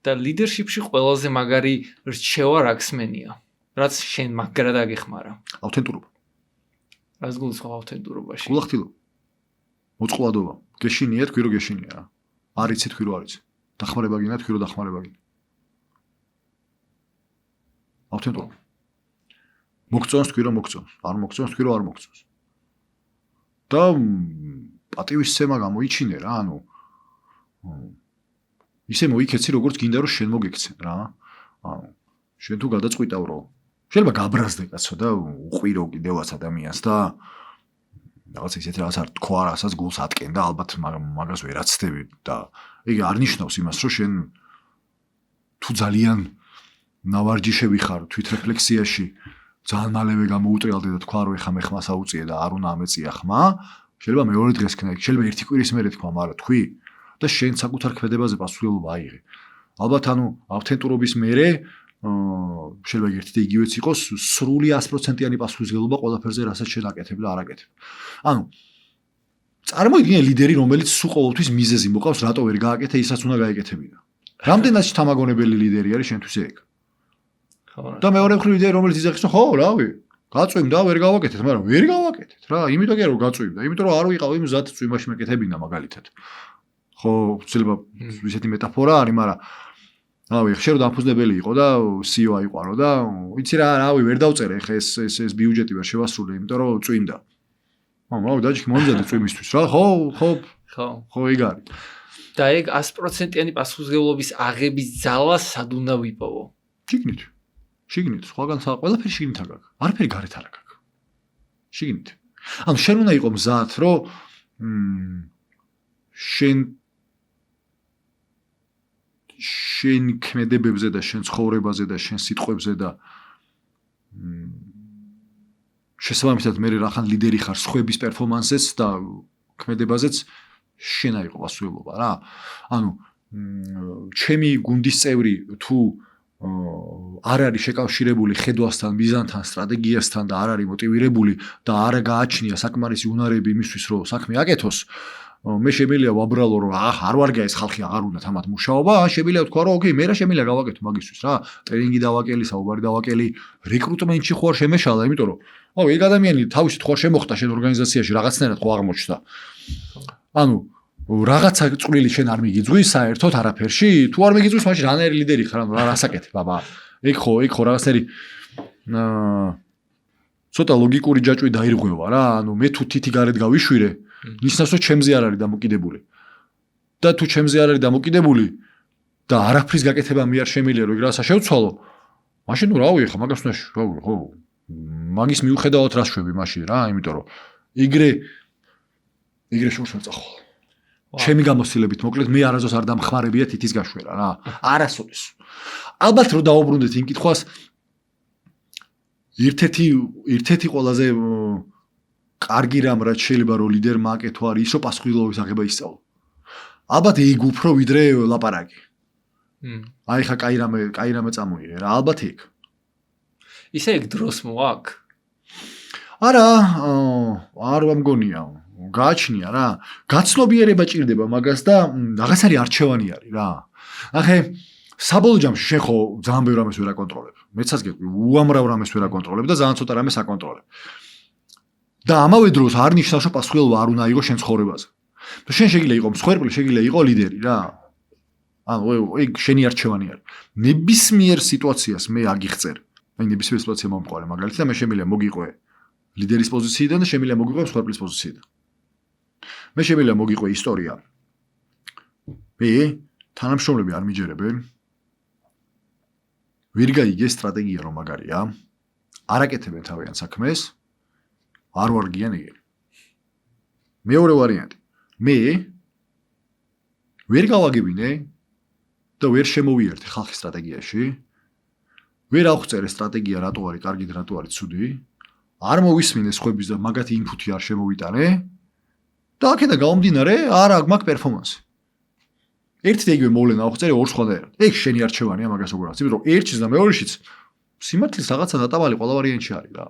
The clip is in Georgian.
და ლიდერშიპში ყველაზე მაგარი რჩევა რა გსმენია? რაც შენ მაგრად აგეხმარა? ავთენტურობა. რას გულისხმობ ავთენტურობაში? გულახდილობა. მოწყვლადობა. გეშინია თქვი რომ გეშინია რა. არ იცი თქვი რომ არ იცი. დახმარება გინდა თქვი რომ დახმარება გინდა. ავთენტურობა. მოგწონს თქვი რომ მოგწონს, არ მოგწონს თქვი რომ არ მოგწონს. და პატივისცემა გამოიჩინე რა, ისე მოიქეცი როგორც გინდა რომ შენ მოგექცენ რა. შენ თუ გადაწყვიტავ რომ შეიძლება გაბრაზდე კაცო და უყვირო კიდევაც ადამიანს და რაღაც ისეთ რაღაც არ თქვა, რასაც გულს ატკენ და ალბათ მაგას ვერ აცდები და იგი არ ნიშნავს იმას რომ შენ თუ ძალიან ნავარჯიშები ხარ თვითრეფლექსიაში ძალიან მალევე გამოუტრიალდე და თქვა რომ ეხა მე ხმას აუწიე და არ უნდა ამეწია ხმა, შეიძლება მეორე დღეს ქნა, შეიძლება ერთი კვირის მერე თქვა, მაგრამ თქვი და შენ საკუთარ ქმედებაზე პასუხისმგებლობა აიღე. ალბათ ავთენტურობის მერე შეიძლება ერთი და იგივეც იყოს სრული 100%-იანი პასუხისმგებლობა ყველაფერზე, რასაც შენ აკეთებ და არ აკეთებ. წარმოიდგინე ლიდერი, რომელიც სულ ყოველთვის მიზეზი მოყავს, რატო ვერ გააკეთე ისაც უნდა გაეკეთებინა. რამდენად შთამაგონებელი ლიდერი არის შენთვის ეგ? და მეორე მხრივ ლიდერი, რომელიც იზახის, ხო, რავი, გაწვიმდა, ვერ გავაკეთეთ, მაგრამ ვერ გავაკეთეთ რა, იმიტომ კი რომ გაწვიმდა, იმიტომ რომ არ ვიყავ იმ ზათ წვიმაში მეკეთებინა მაგალითად. ხო, შეიძლება ისეთი მეტაფორა არის, მაგრამ რავი, ხშირ დამფუძნებელი იყო და CEO აიყვარო და იცი რა, რავი, ვერ დავწერე ხე ეს ბიუჯეტი ვერ შევასრულე, იმიტომ რომ წვიმდა. რავი, დაჭიქი მომზადე წვიმისთვის რა, ხო, ეგ არის. და ეგ 100%-იანი პასუხისმგებლობის აღების ძალა სად უნდა ვიპოვო? შიგნით, სხვაგან ყველაფერი შიგნით არ გაქვს. არაფერი გარეთ არ გაქვს. შიგნით. შენ უნდა იყო მზად, რომ შენ ქმედებებზე და შენ ცხოვრებაზე და შენ სიტყვებზე და შესაბამისად მე რახან ლიდერი ხარ სხვების პერფორმანსებს და ქმედებაზეც შენ აიყო პასუხისმგებლობა რა. ჩემი გუნდის წევრი თუ არ არის შეკავშირებული ხედვასთან, მიზანთან, სტრატეგიასთან და არ არის მოტივირებული და არ გააჩნია საკმარისი უნარები იმისთვის, რომ საქმე აკეთოს, მე შემიძლია ვაბრალო, რომ არ ვარგია ეს ხალხი აღარ უნდა თამათ მუშაობა, შემიძლია ვთქვა, რომ ოკეი, მე რა შემიძლია გავაკეთო მაგისთვის რა, ტრენინგი დავაკელი, საუბარი დავაკელი, რეკრუტმენტში ხო არ შემეშალა, იმიტომ რომ ეგ ადამიანი თავისით ხო არ შემოხდა შენ ორგანიზაციაში რაღაცნაირად ხო აღმოჩნდა. რაღაცა წვლილი შენ არ მიგიძღვის საერთოდ არაფერში, თუ არ მიგიძღვის, მაშინ რანაირი ლიდერი ხარ, რას აკეთებ, აბა. ეგ ხო რაღაცნაირი ცოტა ლოგიკური ჯაჭვი დაირღვევა რა, მე თუ თითი გარეთ გავიშვირე, ნიშნავს რომ ჩემზე არ არის დამოკიდებული. და თუ ჩემზე არ არის დამოკიდებული და არაფრის გაკეთება მე არ შემიძლია რომ ეგ რაღაცა შევცვალო, მაშინ რავი, ხა მაგას უნდა ხო. მაგის მიუხედავად რა შვები მაშინ რა, იმიტომ რომ ეგრე შორს მეწახო. ჩემი გამოცდილებით მოკლედ მე არასდროს არ დამხმარებია თითის გაშვერა რა. არასოდეს. ალბათ რომ დაუბრუნდეთ იმ კითხვას ერთ-ერთი ყველაზე კარგი რამ რაც შეიძლება რომ ლიდერმა აკეთო არის ის რომ პასუხისმგებლობის აღება ისწავლო. ალბათ ეგ უფრო ვიდრე ლაპარაკი. აი ხა კაი რამე წამოიღე რა, ალბათ ეგ. ისე ეგ დროს მოაქვს? არა, არ ვამგონია. გააჩნია რა. გაცნობიერება ჭირდება მაგას და რაღაც არის არჩევანი არის რა. ახე საბოლოო ჯამში შენ ხო ძალიან ბევრ რამეს ვერ აკონტროლებ. მეცაც გეტყვი, უამრავ რამეს ვერ აკონტროლებ და ძალიან ცოტა რამეს აკონტროლებ. და ამავე დროს არ ნიშნავს რომ პასუხისმგებლობა არ უნდა იყოს შენ ცხოვრებაზე. და შენ შეიძლება იყო მსხვერპლი, შეიძლება იყო ლიდერი რა. ეგ შენი არჩევანი არის. ნებისმიერ სიტუაციას მე აგიხწერ. აი ნებისმიერ სიტუაცია მომყარე მაგალითად მე შემიძლია მოგიყვე ლიდერის პოზიციიდან და შემიძლია მოგიყვე მსხვერპლის პოზიციიდან. მე შემიძლია მოგიყვე ისტორია. მე თანამშრომლები არ მიჯერებენ. ვერ გაიგეს სტრატეგია რომ მაგარია. არ აკეთებენ თავიანთ საქმეს. არ ვარგიან ეგრე. მეორე ვარიანტი. მე ვერ გავაგებინე და ვერ შემოვიერთე ხალხის სტრატეგიაში. ვერ აღწერე სტრატეგია რატო არის კარგი და რატო არის ცუდი. არ მოვისმინე სხვების და მაგათი ინფუთი არ შემოვიტანე. და აქედან გამომდინარე არ აქვს პერფორმანსი. ერთი და იგივე მოვლენა აღწერე ორ სხვადასხვა. ეგ შენი არჩევანია მაგას როგორ აღწევ, რომ ერთშიც და მეორეშიც სიმართლის რაღაცა დატავალი ყველა ვარიანტში არის რა.